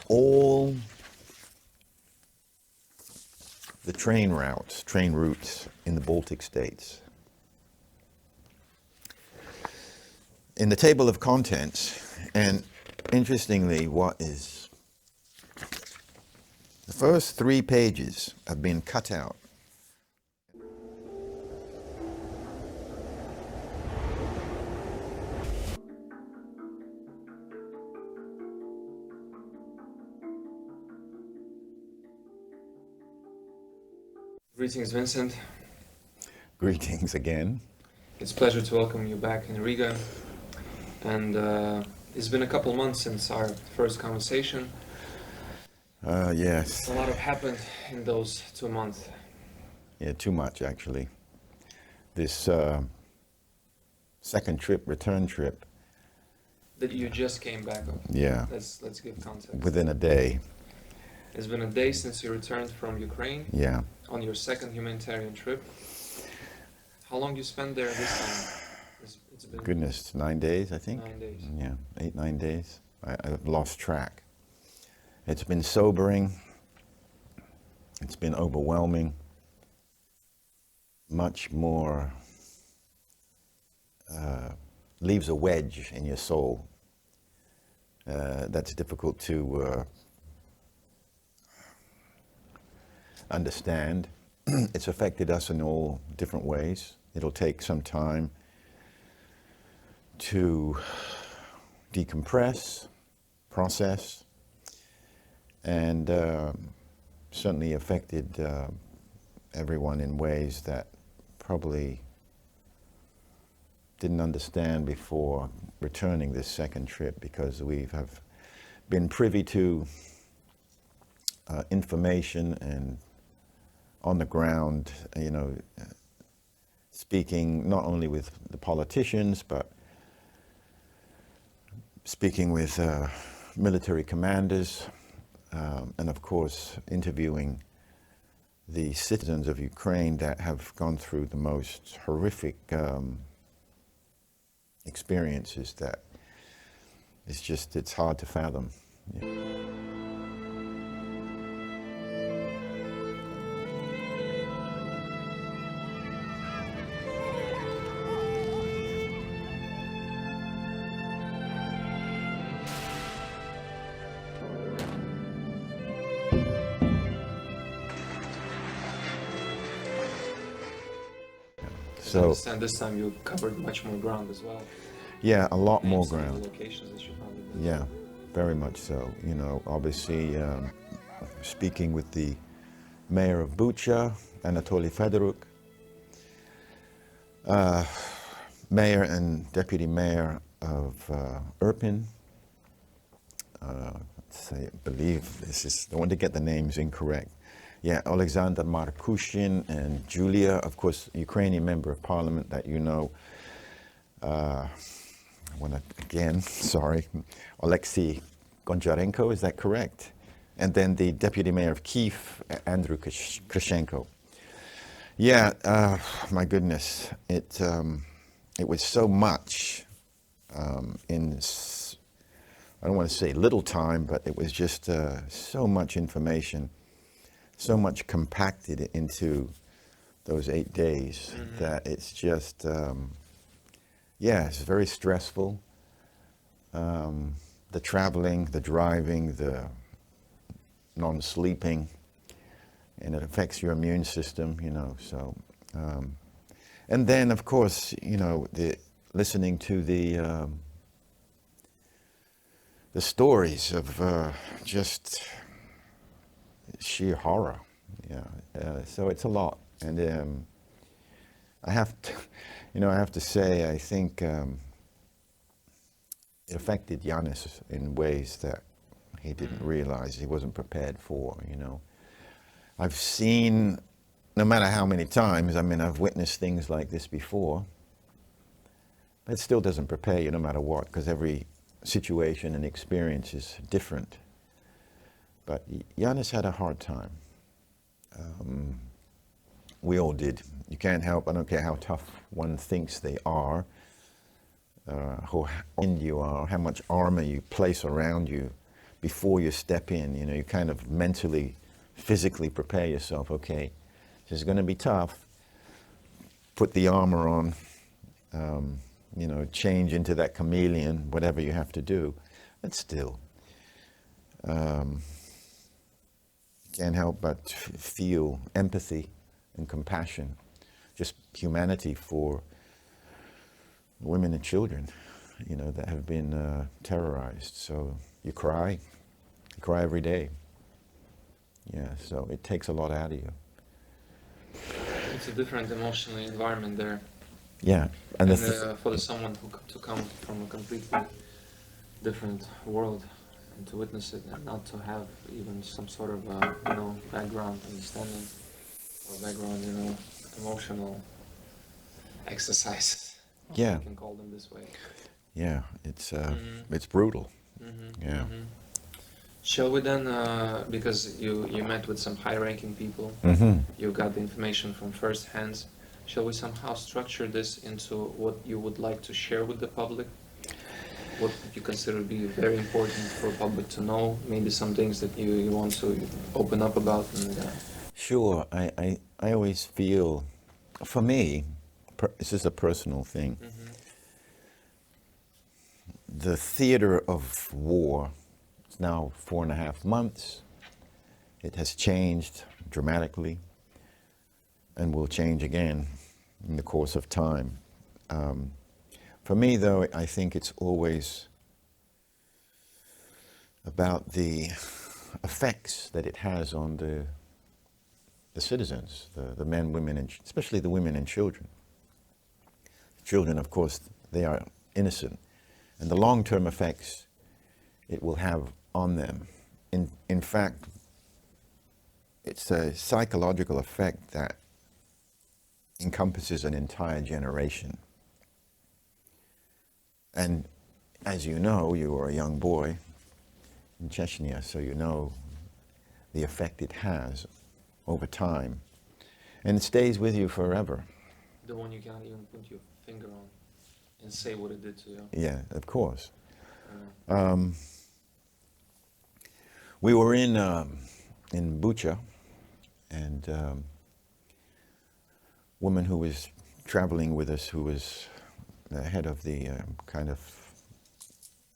all the train routes in the Baltic states. In the table of contents, and interestingly, the first 3 pages have been cut out. Greetings, Vincent. Greetings again. It's a pleasure to welcome you back in Riga. And it's been a couple months since our first conversation. Yes. A lot have happened in those 2 months. Yeah, too much actually. This second trip, return trip. That you just came back on. Yeah. Let's give context. Within a day. It's been a day since you returned from Ukraine. Yeah. On your second humanitarian trip. How long you spent there this time? It's been Goodness, 9 days, I think. 9 days. Yeah, 8, 9 days. I've lost track. It's been sobering. It's been overwhelming. Much more leaves a wedge in your soul. That's difficult to understand. It's affected us in all different ways. It'll take some time to decompress, process, and certainly affected everyone in ways that probably didn't understand before returning this second trip, because we have been privy to information and on the ground, speaking not only with the politicians, but speaking with military commanders, and of course interviewing the citizens of Ukraine that have gone through the most horrific experiences that it's hard to fathom. Yeah. I understand this time you covered much more ground as well. Yeah, a lot more Names of the ground. locations that you probably visited. Yeah, very much so. Obviously speaking with the mayor of Bucha, Anatoly Fedoruk, mayor and deputy mayor of Irpin. I don't want to get the names incorrect. Yeah, Alexander Markushin and Julia, of course, Ukrainian member of parliament that you know. Alexei Goncharenko, is that correct? And then the deputy mayor of Kiev, Andrew Krishenko. Yeah, my goodness, it was so much in, I don't want to say little time, but it was just so much information, so much compacted into those 8 days that it's just, it's very stressful. The traveling, the driving, the non-sleeping, and it affects your immune system, so. And then, of course, listening to the stories of just sheer horror. So it's a lot. And I have to say, I think it affected Yanis in ways that he didn't realize, he wasn't prepared for, I've seen, no matter how many times, I've witnessed things like this before, but it still doesn't prepare you no matter what, because every situation and experience is different. But Yanis had a hard time. We all did. You can't help, I don't care how tough one thinks they are, how in you are, how much armor you place around you before you step in. You know, you kind of mentally, physically prepare yourself. Okay, this is going to be tough. Put the armor on. You know, change into that chameleon, whatever you have to do. But still, can't help but feel empathy and compassion, just humanity for women and children, you know, that have been terrorized. So you cry every day. Yeah, so it takes a lot out of you. It's a different emotional environment there. Yeah, and for someone to come from a completely different world and to witness it and not to have even some sort of you know, background understanding or background, you know, emotional exercises. Yeah, I can call them this way. Yeah, it's brutal. Yeah. Shall we then, because you met with some high-ranking people, you got the information from first hands. Shall we somehow structure this into what you would like to share with the public? What you consider to be very important for public to know? Maybe some things that you want to open up about? And, Sure. I always feel, for me, this is a personal thing. The theater of war is now 4.5 months. It has changed dramatically and will change again in the course of time. For me, though, I think it's always about the effects that it has on the citizens, the men, women, and especially the women and children. Children, of course, they are innocent, and the long-term effects it will have on them. In fact, it's a psychological effect that encompasses an entire generation. And as you know, you were a young boy in Chechnya, so you know the effect it has over time. And it stays with you forever. The one you can't even put your finger on and say what it did to you. Yeah, of course. We were in Bucha, and a woman who was traveling with us, who was the head of the kind of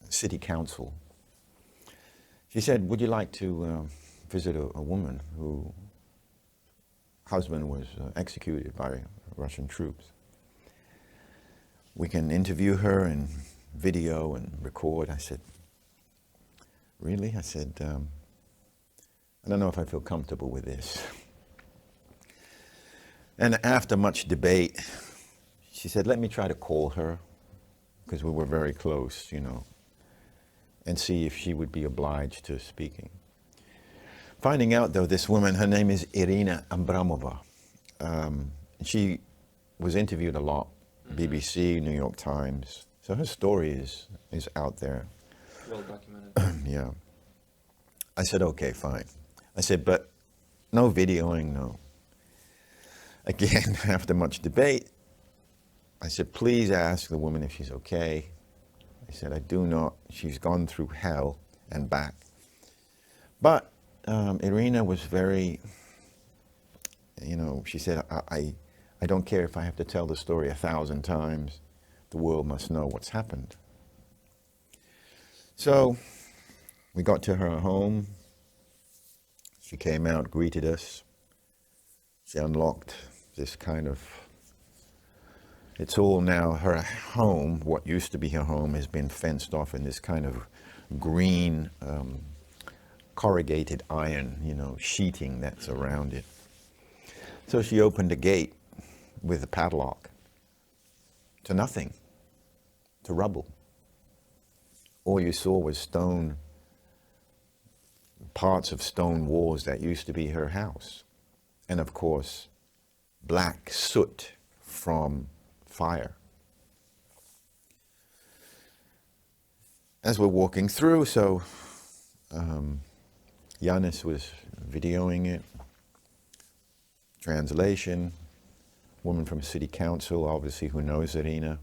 city council, she said, would you like to visit a woman whose husband was executed by Russian troops? We can interview her and video and record. I said, really? I said, I don't know if I feel comfortable with this. And after much debate, she said, let me try to call her, because we were very close, you know, and see if she would be obliged to speaking. Finding out, though, this woman, her name is Irina Abramova. She was interviewed a lot, BBC, New York Times. So her story is out there. Well documented. Yeah. I said, okay, fine. I said, but no videoing, no. Again, after much debate, I said, please ask the woman if she's okay. I said, I do not. She's gone through hell and back. But Irina was very, you know, she said, I don't care if I have to tell the story 1,000 times. The world must know what's happened. So we got to her home. She came out, greeted us. She unlocked this kind of, it's all now her home. What used to be her home has been fenced off in this kind of green corrugated iron, you know, sheeting that's around it. So she opened a gate with a padlock to nothing, to rubble. All you saw was stone, parts of stone walls that used to be her house. And of course, black soot from fire. As we're walking through, so Yanis was videoing it, translation, woman from city council, obviously, who knows Irina,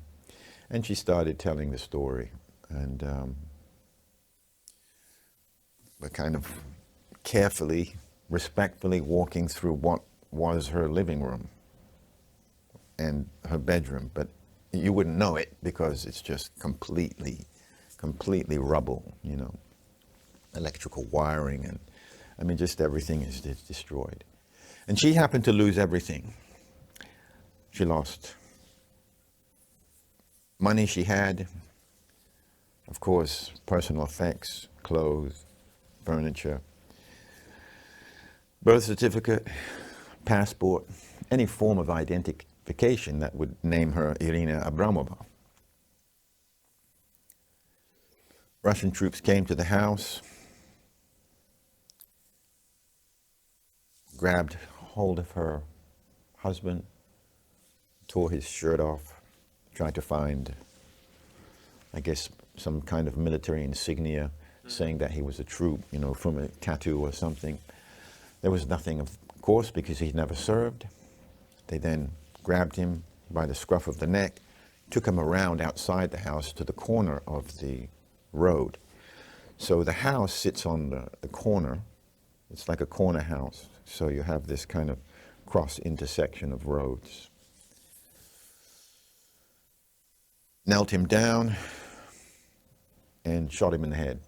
and she started telling the story. And were kind of carefully, respectfully walking through what was her living room and her bedroom, but you wouldn't know it because it's just completely rubble, you know, electrical wiring, and I mean, just everything is destroyed. And she happened to lose everything. She lost money she had, of course, personal effects, clothes, furniture, birth certificate, passport, any form of identification that would name her Irina Abramova. Russian troops came to the house, grabbed hold of her husband, tore his shirt off, tried to find, I guess, some kind of military insignia saying that he was a troop, you know, from a tattoo or something. There was nothing, of course, because he'd never served. They then grabbed him by the scruff of the neck, took him around outside the house to the corner of the road. So the house sits on the corner. It's like a corner house. So you have this kind of cross intersection of roads. Knelt him down and shot him in the head.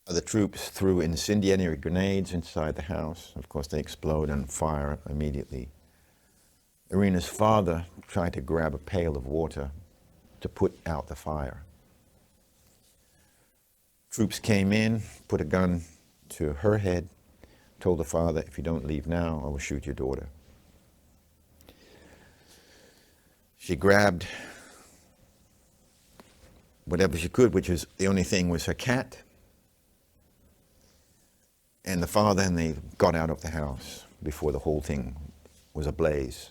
The troops threw incendiary grenades inside the house. Of course, they explode and fire immediately. Irina's father tried to grab a pail of water to put out the fire. Troops came in, put a gun to her head, told the father, if you don't leave now, I will shoot your daughter. She grabbed whatever she could, which was the only thing was her cat, and the father, and they got out of the house before the whole thing was ablaze.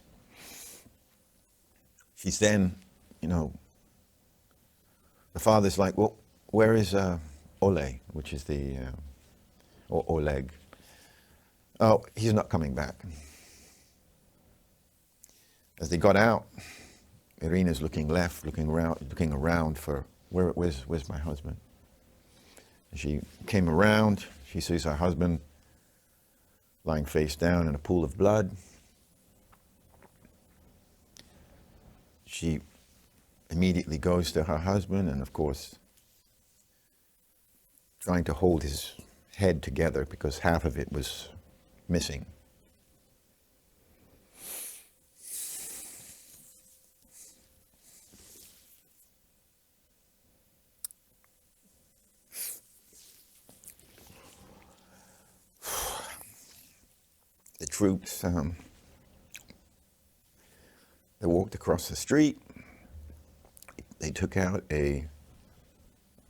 She's then, you know, the father's like, well, where is Oleg, which is the, or Oleg? Oh, he's not coming back. As they got out, Irina's looking left, looking around for, where's my husband? And she came around, she sees her husband lying face down in a pool of blood. She immediately goes to her husband and, of course, trying to hold his head together because half of it was missing. The troops, they walked across the street. They took out a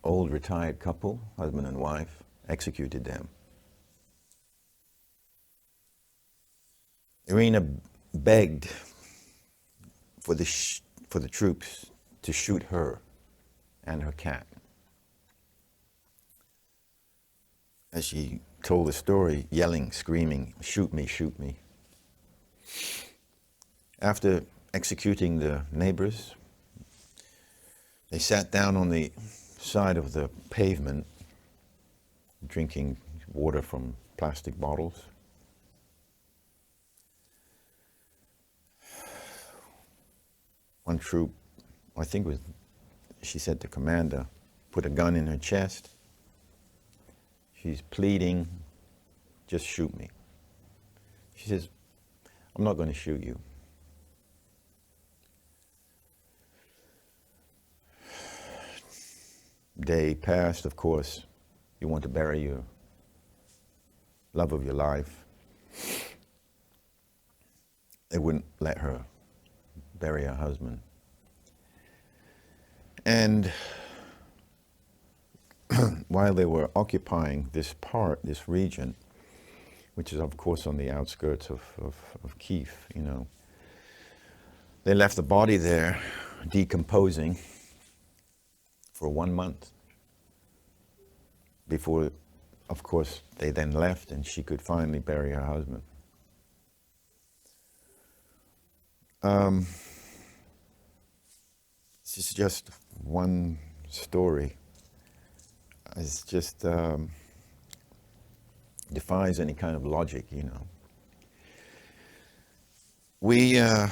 old retired couple, husband and wife, executed them. Irina begged for the troops to shoot her and her cat. As she told the story, yelling, screaming, shoot me, shoot me. After executing the neighbors, they sat down on the side of the pavement, drinking water from plastic bottles. One troop, I think it was, she said to commander, put a gun in her chest. She's pleading, just shoot me. She says, I'm not going to shoot you. Day passed, of course. You want to bury your love of your life. They wouldn't let her bury her husband. And while they were occupying this region, which is of course on the outskirts of Kiev, you know, they left the body there decomposing for 1 month before, of course, they then left and she could finally bury her husband. It's just one story. It's just defies any kind of logic, you know. We, I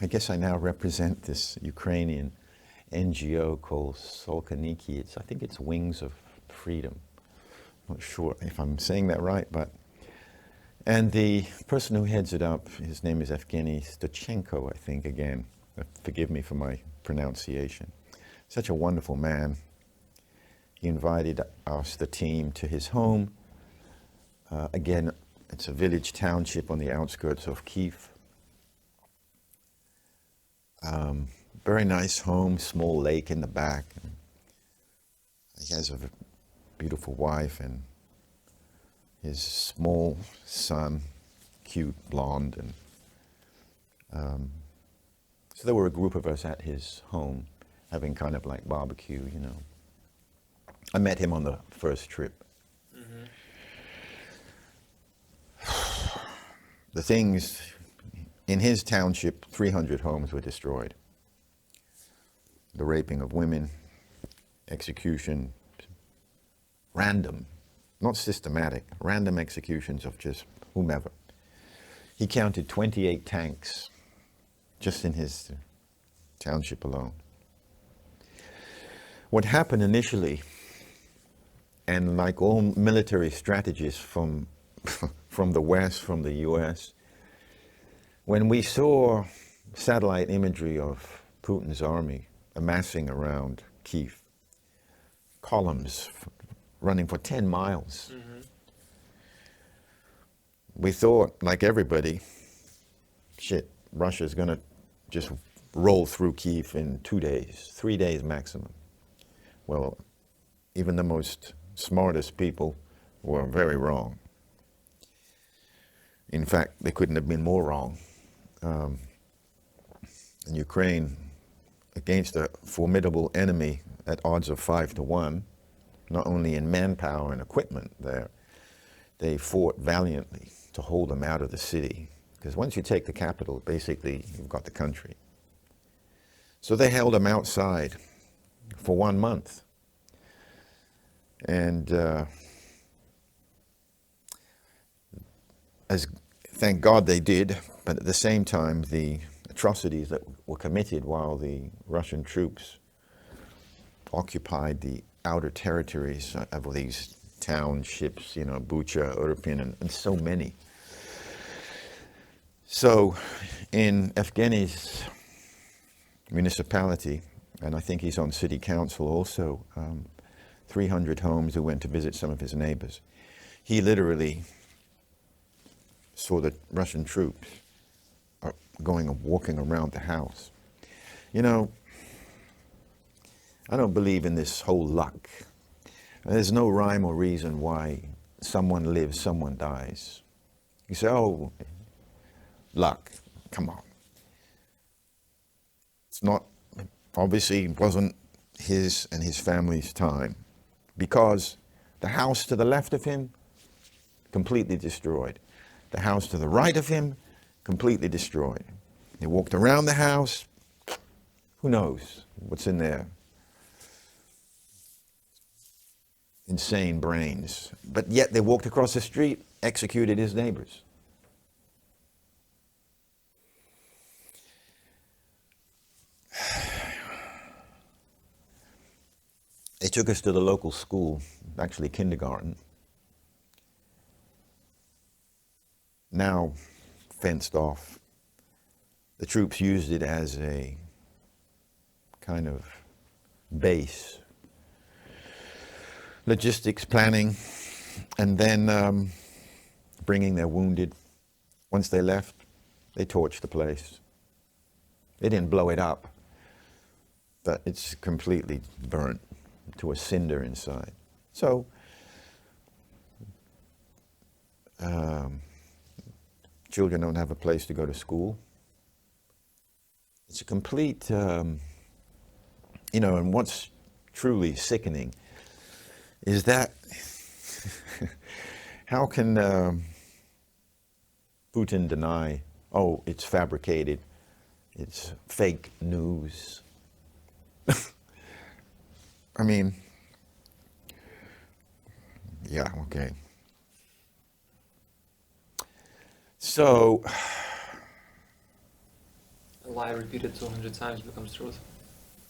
guess I now represent this Ukrainian NGO called Solkaniki. I think it's Wings of Freedom. I'm not sure if I'm saying that right, but, and the person who heads it up, his name is Evgeny Stochenko, I think, again. Forgive me for my pronunciation. Such a wonderful man. He invited us, the team, to his home. Again, it's a village township on the outskirts of Kiev. Very nice home, small lake in the back. He has a beautiful wife and his small son, cute, blonde. And so there were a group of us at his home having kind of like barbecue, you know. I met him on the first trip. The things in his township, 300 homes were destroyed. The raping of women, execution, random, not systematic, random executions of just whomever. He counted 28 tanks just in his township alone. What happened initially, and like all military strategies from the West, from the US, when we saw satellite imagery of Putin's army amassing around Kiev, columns running for 10 miles, we thought, like everybody, shit, Russia's gonna just roll through Kiev in 2 days, 3 days maximum. Well, even the most smartest people were very wrong. In fact, they couldn't have been more wrong. In Ukraine, against a formidable enemy at odds of 5 to 1, not only in manpower and equipment there, they fought valiantly to hold them out of the city. Because once you take the capital, basically, you've got the country. So they held them outside for 1 month. And thank God they did, but at the same time, the atrocities that were committed while the Russian troops occupied the outer territories of these townships, you know, Bucha, Irpin, and so many. So in Evgeny's municipality, and I think he's on city council also, 300 homes who went to visit some of his neighbors. He literally saw the Russian troops going and walking around the house. You know, I don't believe in this whole luck. There's no rhyme or reason why someone lives, someone dies. You say, oh, luck, come on. It's not, obviously it wasn't his and his family's time, because the house to the left of him, completely destroyed. The house to the right of him, completely destroyed. They walked around the house, who knows what's in there. Insane brains. But yet they walked across the street, executed his neighbors. They took us to the local school, actually kindergarten. Now fenced off. The troops used it as a kind of base. Logistics planning, and then bringing their wounded. Once they left, they torched the place. They didn't blow it up, but it's completely burnt to a cinder inside. So, children don't have a place to go to school. It's a complete, you know, and what's truly sickening is that how can Putin deny, oh, it's fabricated, it's fake news? mean, yeah, okay. So, A lie repeated 200 times becomes truth.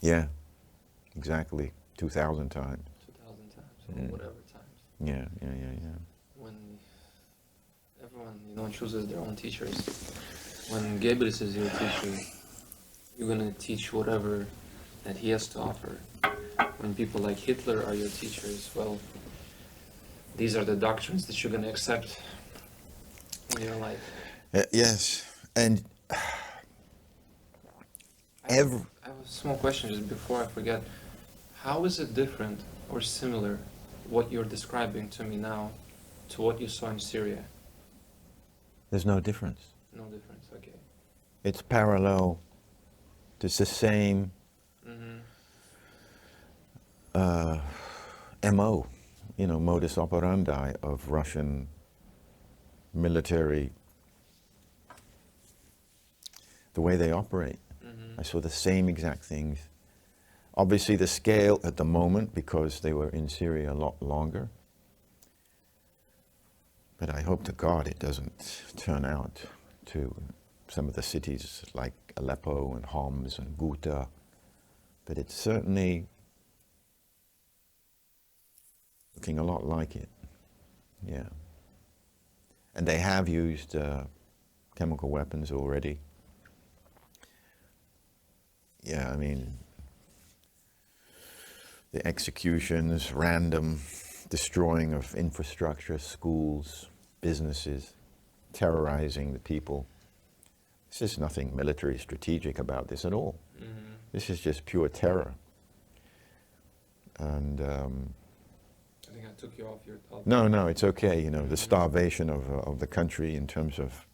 yeah, exactly. 2,000 times. 2,000 times, or whatever times. Yeah. When everyone, chooses their own teachers. When Goebbels is your teacher, you're gonna teach whatever that he has to offer. When people like Hitler are your teachers, well, these are the doctrines that you're gonna accept in your life. Yes, and I have a small question just before I forget. How is it different or similar, what you're describing to me now, to what you saw in Syria? there's no difference. No difference, okay. It's parallel. It's the same MO, modus operandi of Russian military, the way they operate. I saw the same exact things. Obviously the scale at the moment, because they were in Syria a lot longer. But I hope to God it doesn't turn out to some of the cities like Aleppo and Homs and Ghouta. But it's certainly looking a lot like it. Yeah. And they have used chemical weapons already. Yeah, I mean, the executions, random destroying of infrastructure, schools, businesses, terrorizing the people. There's nothing military strategic about this at all. This is just pure terror. And I think I took you off your topic. no, it's okay. The starvation of the country in terms of,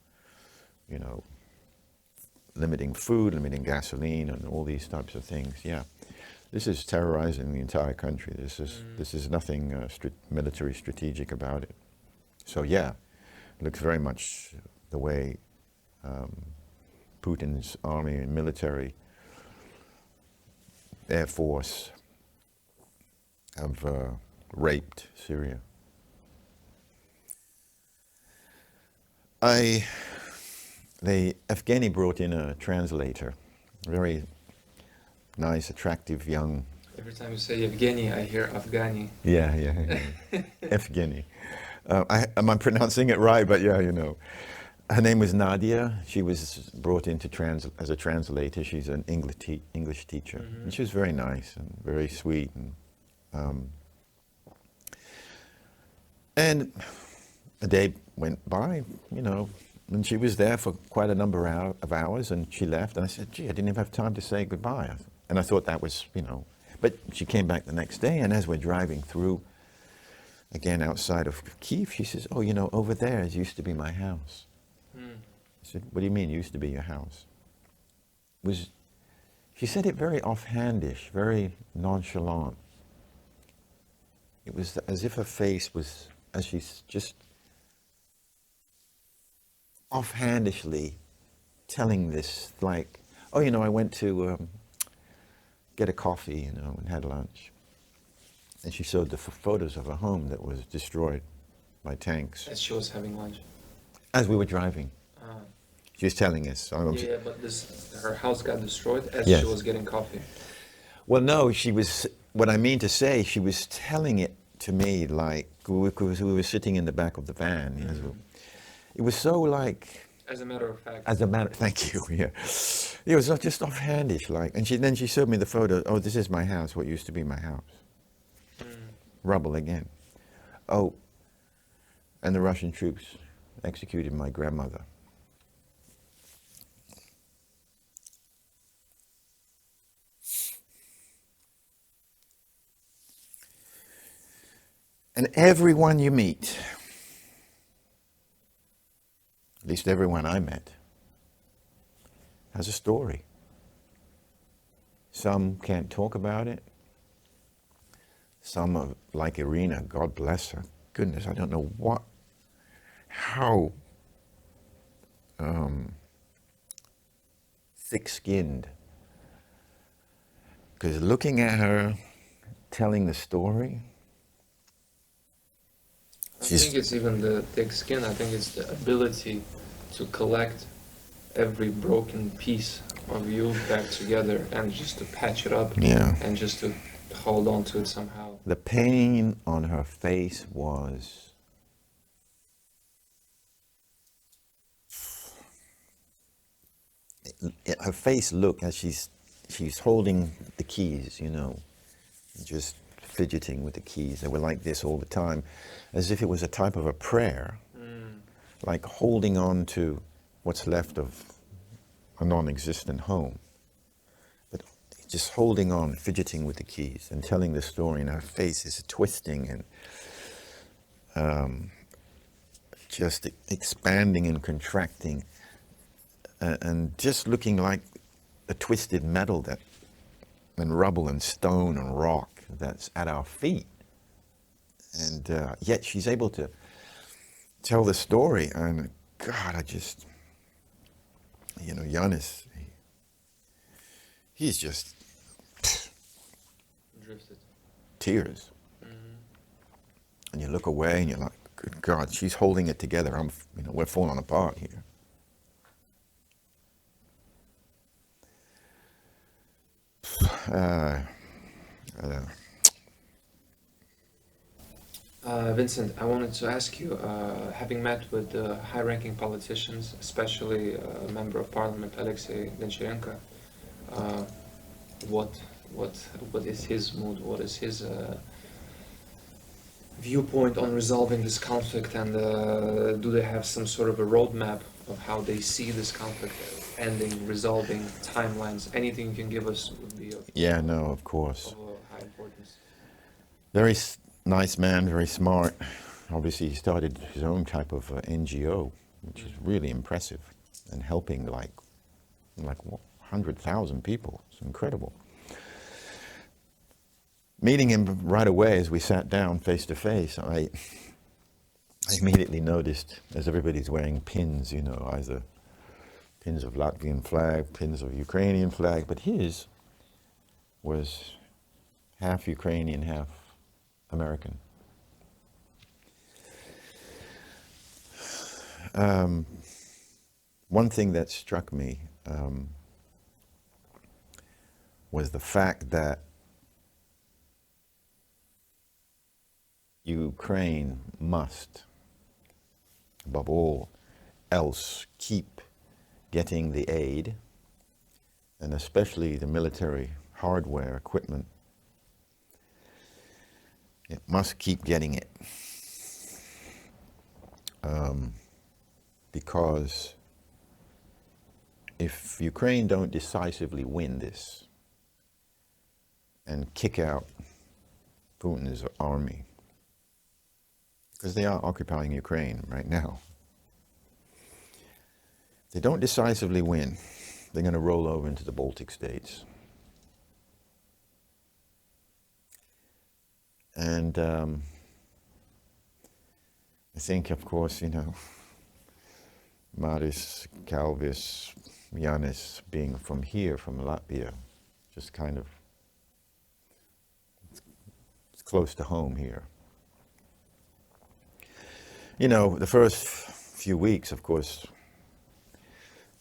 limiting food, limiting gasoline, and all these types of things. Yeah, this is terrorizing the entire country. This is nothing military strategic about it. So yeah, it looks very much the way Putin's army and military, Air Force have raped Syria. Evgeny brought in a translator, very nice, attractive, young. Every time you say Evgeny, I hear Afghani. Yeah. Evgeny. Am I pronouncing it right? But yeah, Her name was Nadia. She was brought in as a translator. She's an English teacher. And she was very nice and very sweet. And a day went by, and she was there for quite a number of hours, and she left. And I said, gee, I didn't even have time to say goodbye. And I thought that was, but she came back the next day, and as we're driving through, again outside of Kiev, she says, oh, over there used to be my house. I said, what do you mean used to be your house? She said it very offhandish, very nonchalant. It was as if her face was, as she's just offhandishly telling this, like, oh, I went to get a coffee, and had lunch. And she showed the photos of a home that was destroyed by tanks. As she was having lunch. As we were driving. She was telling us. Yeah, but her house got destroyed as Yes. she was getting coffee. Well, no, what I mean to say, she was telling it to me like we were sitting in the back of the van. It was so like... As a matter of fact. Thank you, yeah. It was just offhandish, like, and then she showed me the photo. Oh, this is my house, what used to be my house. Rubble again. Oh, and the Russian troops executed my grandmother. And everyone you meet, at least everyone I met, has a story. Some can't talk about it. Some are like Irina, God bless her. Goodness, I don't know how thick-skinned. Because looking at her telling the story. I think it's even the thick skin. I think it's the ability to collect every broken piece of you back together and just to patch it up. Yeah. And just to hold on to it somehow. The pain on her face was her face looked as she's holding the keys, you know, just fidgeting with the keys. They were like this all the time, as if it was a type of a prayer, like holding on to what's left of a non-existent home. But just holding on, fidgeting with the keys and telling the story, and her face is twisting and just expanding and contracting, and just looking like the twisted metal and rubble and stone and rock that's at our feet. And yet she's able to tell the story. And God, I just, you know, Giannis, he's just Drifted. Tears. And you look away and you're like, good God, she's holding it together. We're falling apart here. Vincent, I wanted to ask you, having met with high-ranking politicians, especially Member of Parliament Alexei Doncharenko, what is his mood? What is his viewpoint on resolving this conflict? And do they have some sort of a roadmap of how they see this conflict ending, resolving, timelines? Anything you can give us would be of of course. high importance. Very nice man, very smart. Obviously, he started his own type of NGO, which is really impressive, and helping like 100,000 people. It's incredible. Meeting him right away as we sat down face to face, I immediately noticed, as everybody's wearing pins, you know, either pins of Latvian flag, pins of Ukrainian flag, but his was half Ukrainian, half American. One thing that struck me was the fact that Ukraine must, above all else, keep getting the aid, and especially the military hardware, equipment. It must keep getting it. Because if Ukraine don't decisively win this and kick out Putin's army, because they are occupying Ukraine right now, if they don't decisively win, they're going to roll over into the Baltic states. And I think, of course, you know, Maris, Kalvis, Yanis, being from here, from Latvia, just kind of, it's close to home here. You know, the first few weeks, of course,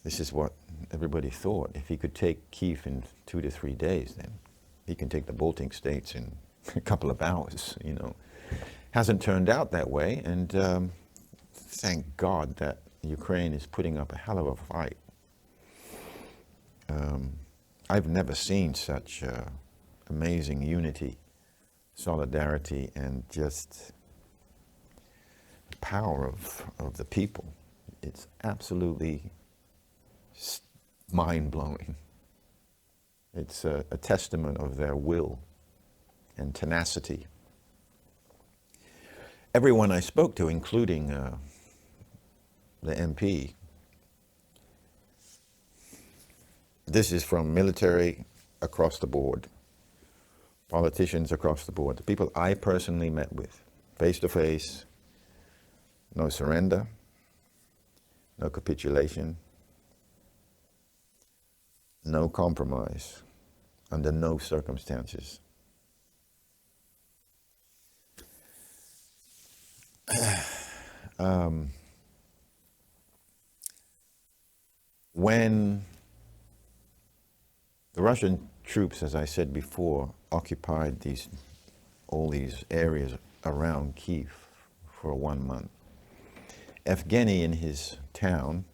this is what everybody thought. If he could take Kyiv in 2 to 3 days, then he can take the Baltic states in a couple of hours, you know. Hasn't turned out that way, and thank God that Ukraine is putting up a hell of a fight. I've never seen such amazing unity, solidarity, and just the power of the people. It's absolutely mind-blowing. It's a testament of their will and tenacity. Everyone I spoke to, including the MP, this is from military across the board, politicians across the board, the people I personally met with, face to face, no surrender, no capitulation, no compromise, under no circumstances. When the Russian troops, as I said before, occupied all these areas around Kyiv for 1 month, Evgeny in his town,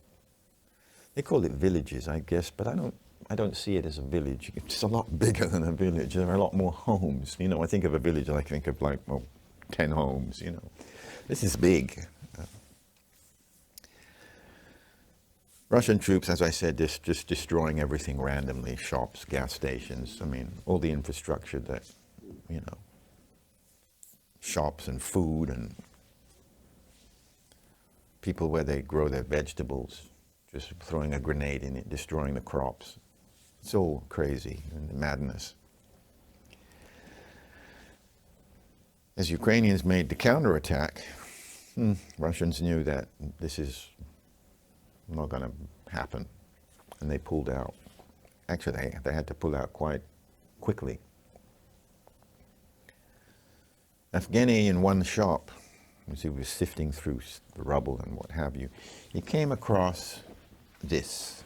they call it villages, I guess, but I don't see it as a village. It's a lot bigger than a village. There are a lot more homes. You know, I think of a village, I think of like, 10 homes, you know. This is big. Russian troops, as I said, just destroying everything randomly, shops, gas stations, I mean, all the infrastructure that, you know, shops and food and people where they grow their vegetables, just throwing a grenade in it, destroying the crops. It's all crazy and madness. As Ukrainians made the counterattack, Russians knew that this is not going to happen, and they pulled out. Actually, they had to pull out quite quickly. Evgeny, in one shop, as he was sifting through the rubble and what have you, he came across this.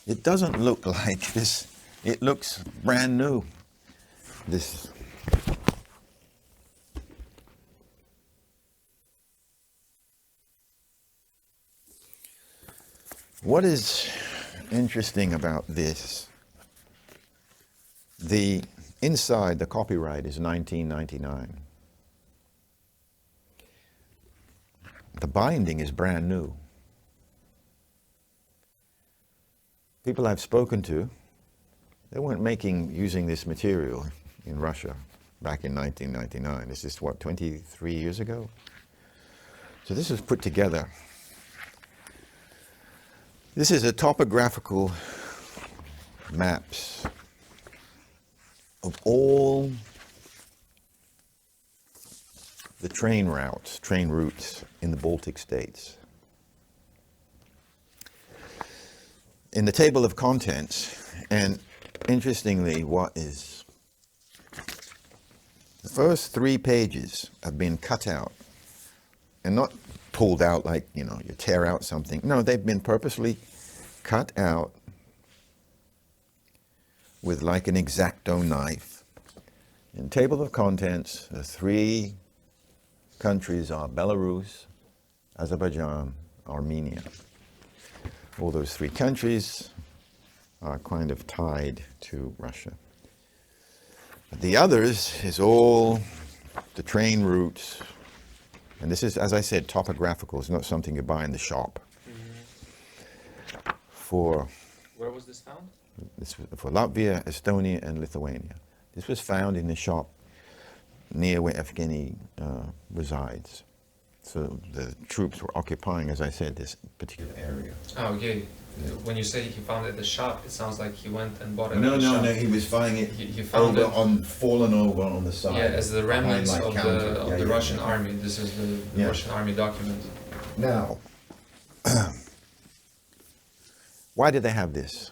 It doesn't look like this. It looks brand new. This. What is interesting about this? The inside, the copyright is 1999. The binding is brand new. People I've spoken to, they weren't using this material in Russia back in 1999. This is what, 23 years ago? So this was put together. This is a topographical maps of all the train routes in the Baltic states. In the table of contents, and interestingly, the first 3 pages have been cut out and not pulled out like, you know, you tear out something. No, they've been purposely cut out with like an X-Acto knife. In table of contents, the 3 countries are Belarus, Azerbaijan, Armenia. All those 3 countries are kind of tied to Russia. But the others is all the train routes. And this is, as I said, topographical. It's not something you buy in the shop. Mm-hmm. Where was this found? This was for Latvia, Estonia, and Lithuania. This was found in the shop near where Evgeny resides. So the troops were occupying, as I said, this particular area. Oh, okay. Yeah. When you say he found it at the shop, it sounds like he went and bought it. No, he was finding it. He found it fallen over on the side. Yeah, as the remnants of the Russian army. This is the Russian army document. Now, why did they have this?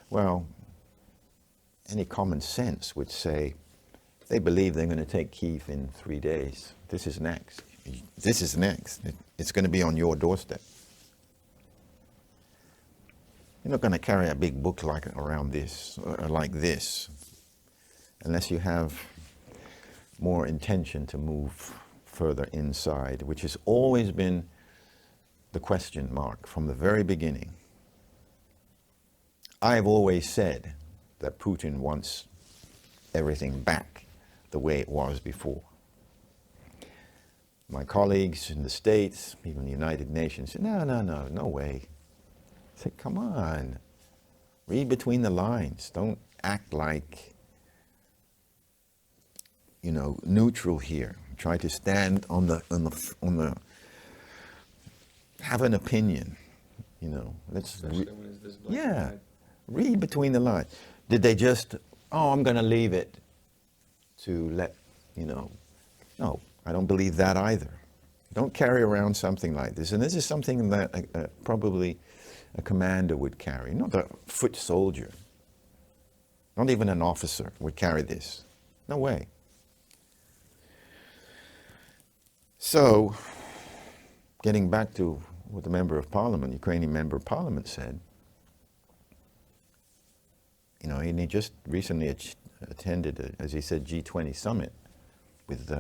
Well, any common sense would say they believe they're going to take Kyiv in 3 days. This is next. This is next. It's going to be on your doorstep. You're not going to carry a big book around this, or like this, unless you have more intention to move further inside, which has always been the question mark from the very beginning. I've always said that Putin wants everything back the way it was before. My colleagues in the States, even the United Nations, said, no way. I said, come on, read between the lines. Don't act like, you know, neutral here. Try to stand on the have an opinion, you know. Especially when it's this black and white. Read between the lines. Did they just, I'm going to leave it to let, you know, no, I don't believe that either. Don't carry around something like this. And this is something that probably a commander would carry, not a foot soldier. Not even an officer would carry this. No way. So, getting back to what the member of parliament, Ukrainian member of parliament said, you know, and he just recently attended, as he said, G20 summit with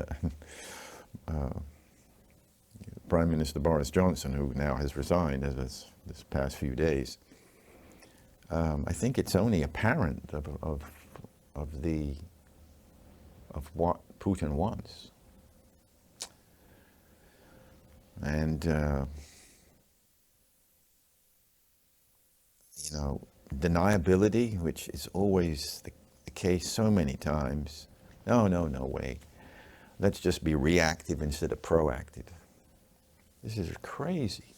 Prime Minister Boris Johnson, who now has resigned as this past few days. I think it's only apparent of what Putin wants. And, you know, deniability, which is always the case so many times. No way. Let's just be reactive instead of proactive. This is crazy.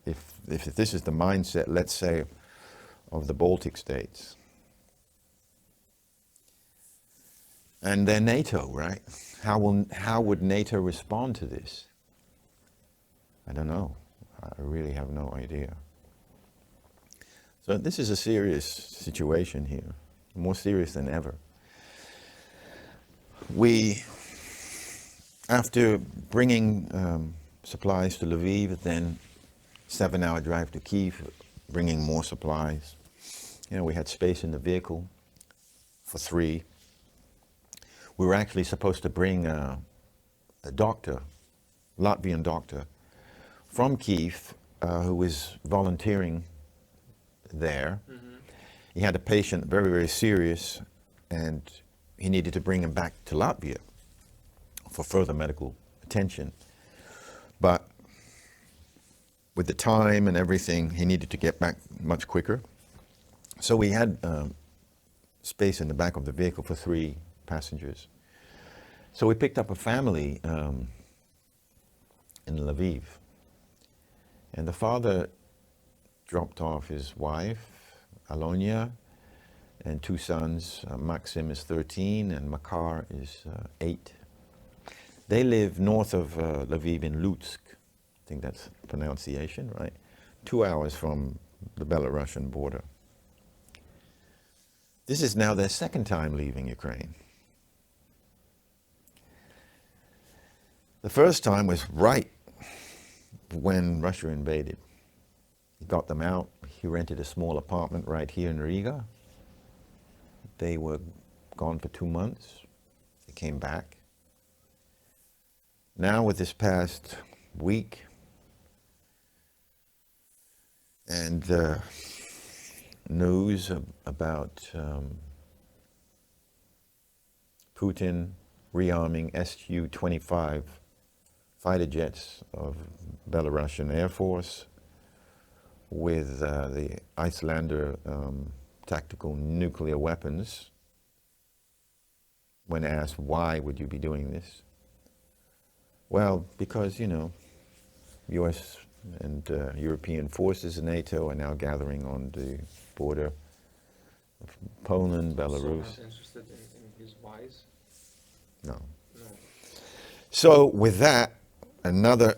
If this is the mindset, let's say, of the Baltic states. And then NATO, right? How would NATO respond to this? I don't know. I really have no idea. So this is a serious situation here, more serious than ever. We, after bringing supplies to Lviv, then 7-hour drive to Kyiv, bringing more supplies. You know, we had space in the vehicle for 3. We were actually supposed to bring a doctor, Latvian doctor, from Kyiv, who was volunteering there. Mm-hmm. He had a patient, very, very serious, and he needed to bring him back to Latvia for further medical attention. But with the time and everything, he needed to get back much quicker. So we had space in the back of the vehicle for 3 passengers. So we picked up a family in Lviv. And the father dropped off his wife, Alonia, and 2 sons. Maxim is 13 and Makar is 8. They live north of Lviv in Lutsk. I think that's the pronunciation, right? 2 hours from the Belarusian border. This is now their 2nd time leaving Ukraine. The first time was right when Russia invaded. He got them out. He rented a small apartment right here in Riga. They were gone for 2 months. They came back. Now with this past week and news about Putin rearming Su-25 fighter jets of Belarusian Air Force with the Icelander tactical nuclear weapons. When asked, why would you be doing this? Well, because, you know, US and European forces in NATO are now gathering on the border of Poland, Belarus. So not interested in his whys? No. No. So with that, another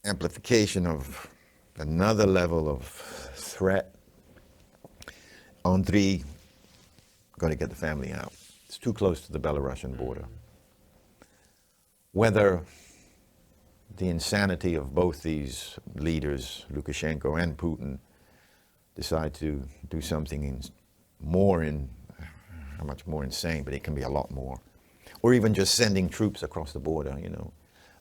amplification of another level of threat. Andriy got to get the family out. It's too close to the Belarusian border. Whether the insanity of both these leaders, Lukashenko and Putin, decide to do something how much more insane, but it can be a lot more. Or even just sending troops across the border, you know.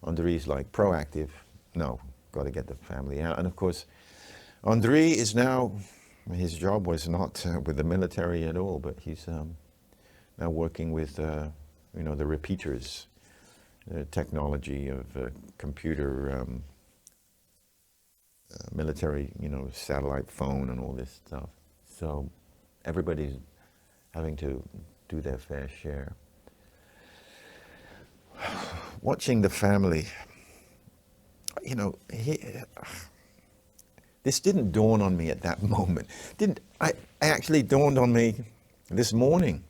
Andriy's like proactive. No, got to get the family out. And of course, Andriy is now, his job was not with the military at all, but he's now working with, you know, the repeaters, technology of computer, military, you know, satellite phone and all this stuff. So everybody's having to do their fair share. Watching the family, you know, this didn't dawn on me at that moment. It actually dawned on me this morning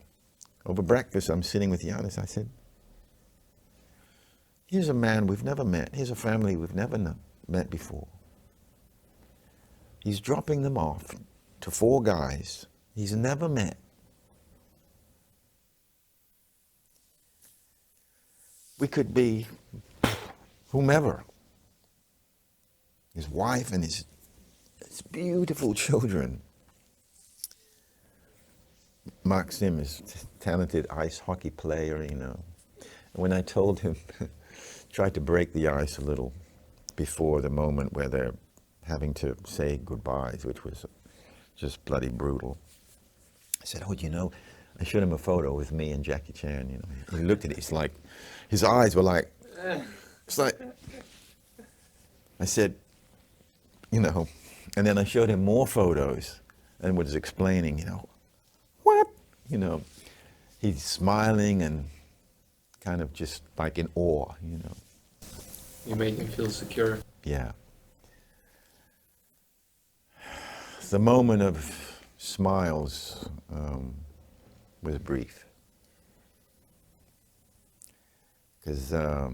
over breakfast. I'm sitting with Yanis. I said, here's a man we've never met. Here's a family we've never met before. He's dropping them off to 4 guys he's never met. We could be whomever, his wife and his beautiful children. Maxim is a talented ice hockey player, you know. And when I told him, tried to break the ice a little before the moment where they're having to say goodbyes, which was just bloody brutal. I said, oh, you know, I showed him a photo with me and Jackie Chan, you know. He looked at it, it's like, his eyes were like, it's like, I said, you know, and then I showed him more photos and was explaining, you know, what? You know, he's smiling and kind of just like in awe, you know. You made him feel secure. Yeah. The moment of smiles was brief. Because I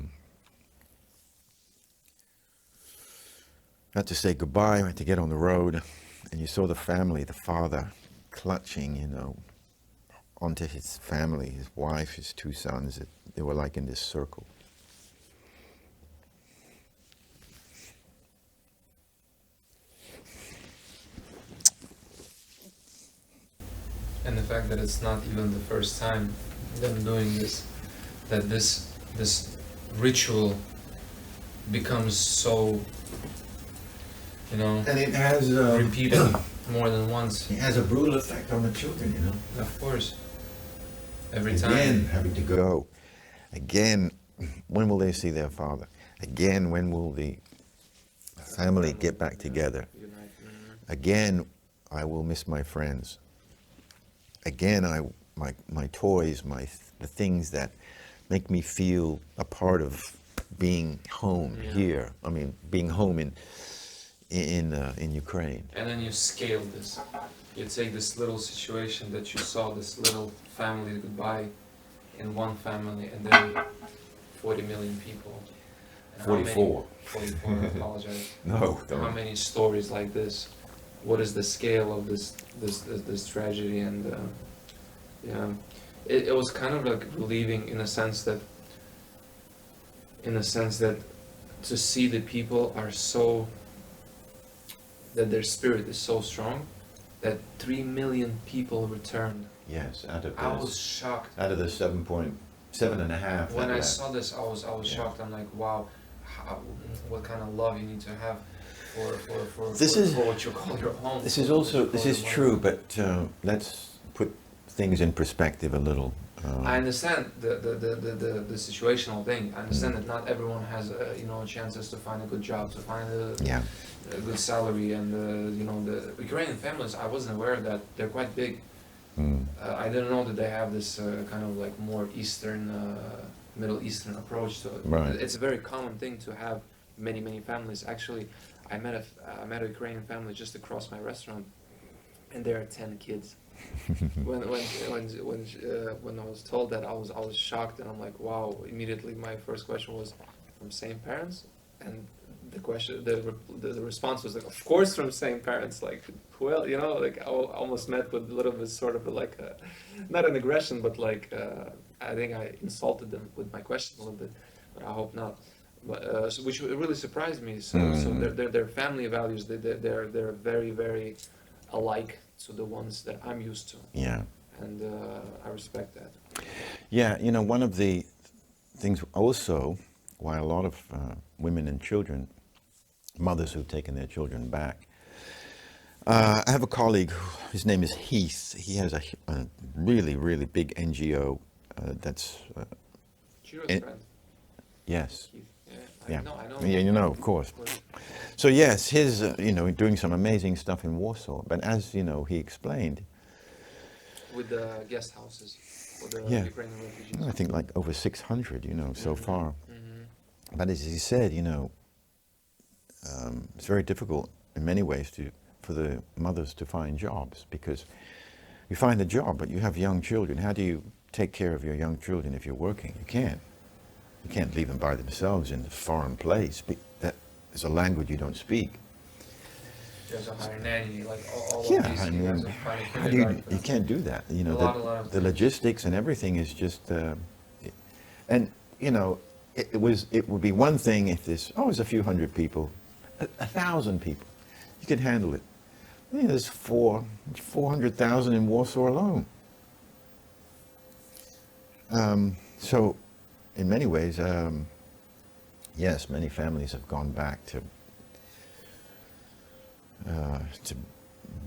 had to say goodbye, I had to get on the road, and you saw the family, the father clutching, you know, onto his family, his wife, his two sons. They were like in this circle. And the fact that it's not even the first time them doing this, that this ritual becomes so, you know, And it has repeated more than once. it has a brutal effect on the children, you know. Of course. Every Again, time. having to go. Again, when will they see their father? Again, when will the family get back together? Unite. Mhm. Again, I will miss my friends. Again, my toys, the things that make me feel a part of being home here. I mean, being home in Ukraine. And then you scale this. You take this little situation that you saw, this little family goodbye in one family, and then 40 million people. And how many- 44. 44, I apologize. No, How don't. many stories like this? What is the scale of this tragedy? And yeah, it was kind of like relieving in a sense that to see the people are so, that their spirit is so strong, that 3 million people returned. Yes, I was shocked. out of the 7.5. When I saw this, I was Yeah. shocked. I'm like, wow, what kind of love you need to have for what you call your home. This for is what also, you call this your is mother. true, but let's put things in perspective a little. I understand the situational thing. I understand that not everyone has chances to find a good job, to find Yeah. a good salary, and the Ukrainian families. I wasn't aware that they're quite big. Mm. I didn't know that they have this kind of like more Eastern, Middle Eastern approach to it. Right. It's a very common thing to have many families. Actually, I met a Ukrainian family just across my restaurant, and there are 10 kids. When I was told that, I was shocked, and I'm like, wow. Immediately, my first question was, from same parents, and the response was like, of course from same parents. Like, well, like I almost met with a little bit sort of like not an aggression, but like I think I insulted them with my question a little bit, but I hope not. But which really surprised me. So their family values, they're very very alike to the ones that I'm used to. Yeah. And I respect that. Yeah, one of the things also, why a lot of women and children, mothers who've taken their children back. I have a colleague, his name is Heath. He has a really, really big NGO that's... Cheers, friend. Yes. Yeah. I know. Yeah, of course. So yes, his, doing some amazing stuff in Warsaw. But as, he explained... With the guest houses for the Ukrainian refugees. I think like over 600, so far. Mm-hmm. But as he said, it's very difficult in many ways for the mothers to find jobs, because you find a job, but you have young children. How do you take care of your young children if you're working? You can't. You can't leave them by themselves in a foreign place. That is a language you don't speak. You have to hire a nanny, like all Yeah, of these. I mean, You have to find a how do you kindergarten. can't do that. lot of The logistics and everything is just, and it would be one thing if there's, oh, it's a few hundred people, 1,000 people, you could handle it. Yeah, there's 400,000 in Warsaw alone. So, in many ways, yes, many families have gone back to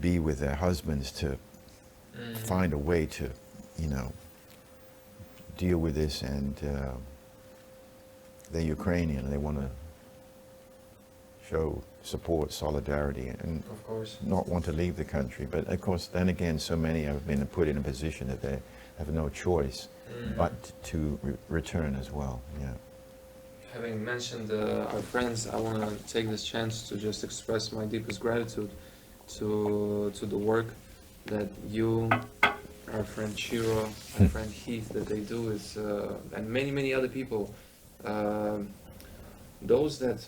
be with their husbands, to find a way to, you know, deal with this, and they're Ukrainian, and they want to show support, solidarity, and Of course. not want to leave the country. But of course, then again, so many have been put in a position that they have no choice but to return as well. Yeah. Having mentioned our friends, I want to take this chance to just express my deepest gratitude to the work that you, our friend Chiro, our friend Heath, that they do, is and many other people, those that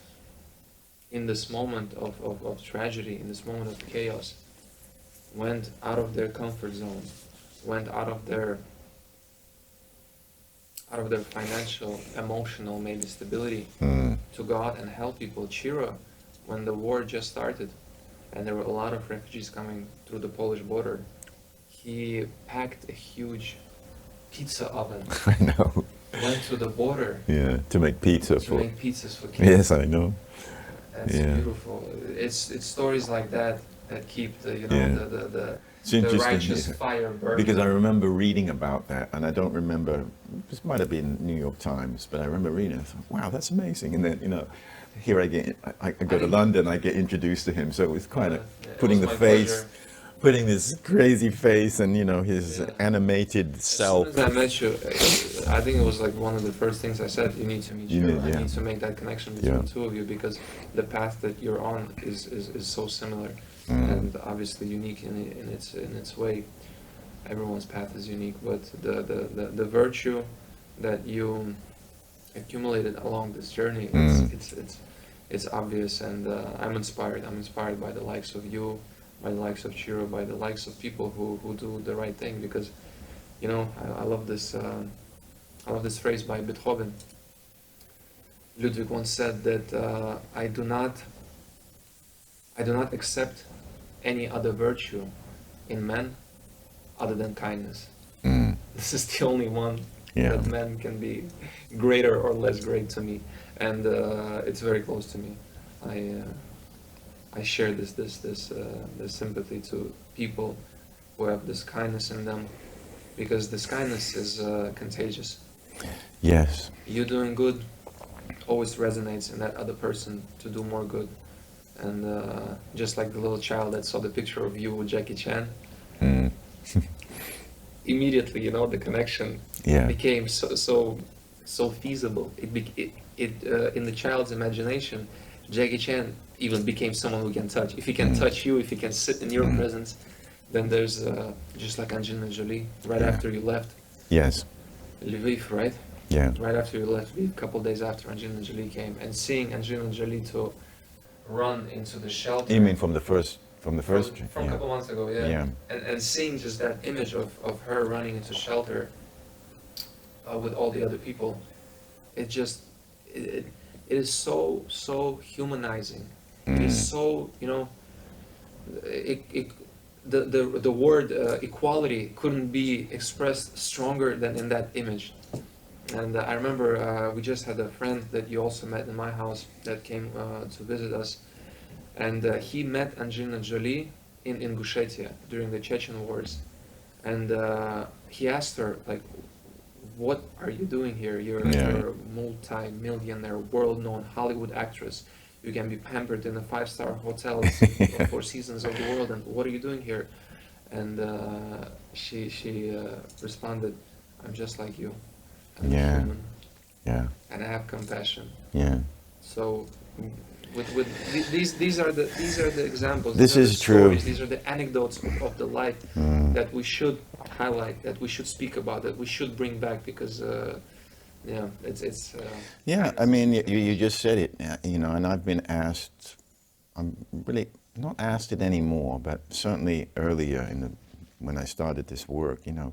in this moment of tragedy, in this moment of chaos, went out of their comfort zone, went out of their financial, emotional, maybe stability, to go out and help people. Chiro, when the war just started, and there were a lot of refugees coming through the Polish border, he packed a huge pizza oven. I know. Went to the border. Yeah, to make pizza to make pizzas for kids. Yes, I know. That's beautiful. It's stories like that that keep the It's the interesting, righteous fire burning. because I remember reading about that, and I don't remember, this might have been New York Times, but I remember reading it, I thought, wow, that's amazing. And then, you know, here I go to London, I get introduced to him, so it was kind of putting the face, putting this crazy face, and, you know, his animated self. As soon as I met you, I think it was like one of the first things I said, you need to meet you. I need to make that connection between the two of you, because the path that you're on is so similar. And obviously unique in its way. Everyone's path is unique, but the virtue that you accumulated along this journey, it's obvious, and I'm inspired. I'm inspired by the likes of you, by the likes of Chiro, by the likes of people who do the right thing. Because, you know, I love this phrase by Beethoven. Ludwig once said that I do not accept any other virtue in men other than kindness. This is the only one that men can be greater or less great to me, and it's very close to me. I share this sympathy to people who have this kindness in them, because this kindness is contagious. Yes. You doing good always resonates in that other person to do more good. And just like the little child that saw the picture of you with Jackie Chan, immediately, you know, the connection became so feasible. It in the child's imagination, Jackie Chan even became someone who can touch. If he can touch you, if he can sit in your presence, then there's just like Angelina Jolie right after you left. Yes. Lviv, right? Yeah. Right after you left, a couple of days after Angelina Jolie came, and seeing Angelina Jolie to run into the shelter. You mean from the first? From a couple months ago, Yeah. And seeing just that image of her running into shelter with all the other people, it is so humanizing. It is so, you know, the word equality couldn't be expressed stronger than in that image. And I remember we just had a friend that you also met in my house that came to visit us, and he met Angelina Jolie in Ingushetia during the Chechen wars, and he asked her, like, what are you doing here? You're a multi-millionaire, world-known Hollywood actress. You can be pampered in a 5-star hotels for 4 seasons of the world, and what are you doing here? And she responded, I'm just like you. I'm human, and I have compassion. Yeah. So, with these are the examples. This is true. These are the anecdotes of the life that we should highlight, that we should speak about, that we should bring back, because it's. I mean, you just said it, you know, and I've been asked. I'm really not asked it anymore, but certainly earlier when I started this work, you know,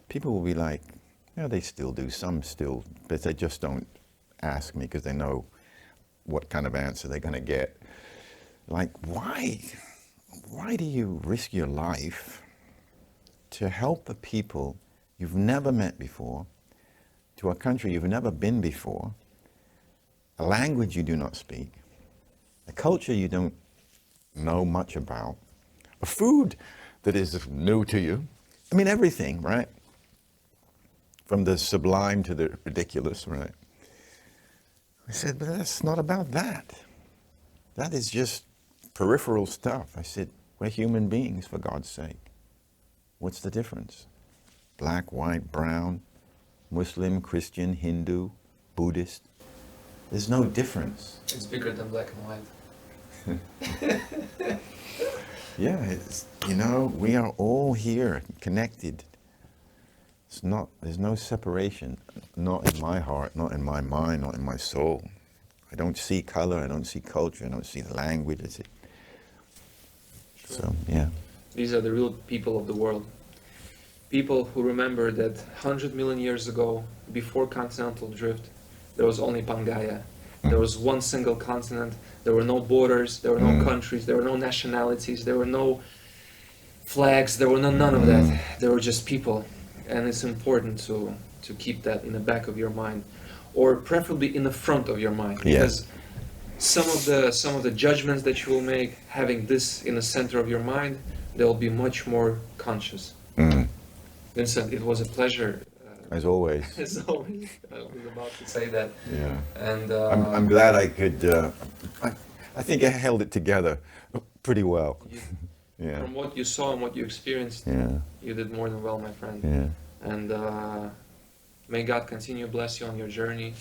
people will be like, yeah, they still do, some still, but they just don't ask me because they know what kind of answer they're going to get. Like, why do you risk your life to help a people you've never met before, to a country you've never been before, a language you do not speak, a culture you don't know much about, a food that is new to you? I mean, everything, right? From the sublime to the ridiculous, right? I said, but that's not about that. That is just peripheral stuff. I said, we're human beings, for God's sake. What's the difference? Black, white, brown, Muslim, Christian, Hindu, Buddhist. There's no difference. It's bigger than black and white. Yeah, it's, you know, we are all here, connected. There's no separation, not in my heart, not in my mind, not in my soul. I don't see color, I don't see culture, I don't see the language. So, yeah. These are the real people of the world. People who remember that 100 million years ago, before continental drift, there was only Pangaea. There was one single continent, there were no borders, there were no countries, there were no nationalities, there were no flags, there were none of that. There were just people. And it's important to keep that in the back of your mind, or preferably in the front of your mind, because some of the judgments that you will make, having this in the center of your mind, they'll be much more conscious. Vincent, it was a pleasure. As always. As always, I was about to say that. Yeah. And I'm glad I could. I think I held it together pretty well. Yeah. From what you saw and what you experienced, you did more than well, my friend. Yeah. And may God continue to bless you on your journey.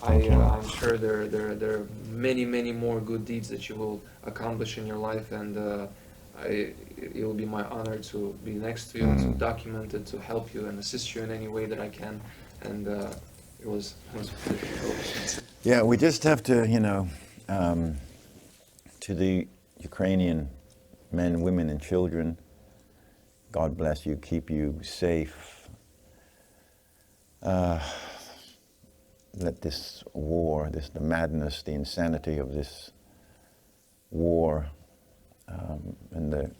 I'm sure there are many more good deeds that you will accomplish in your life, and it will be my honor to be next to you, to document it, to help you and assist you in any way that I can. And it was yeah, we just have to, you know, to the Ukrainian men, women, and children, God bless you, keep you safe. Let this war, the madness, the insanity of this war, and the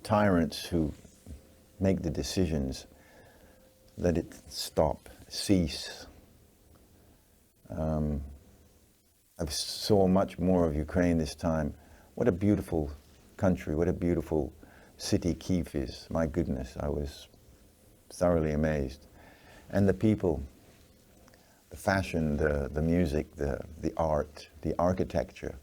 tyrants who make the decisions, let it stop, cease. I saw much more of Ukraine this time. What a beautiful country, what a beautiful city Kyiv is. My goodness, I was thoroughly amazed. And the people, the fashion, the music, the art, the architecture.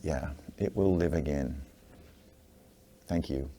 Yeah, it will live again. Thank you.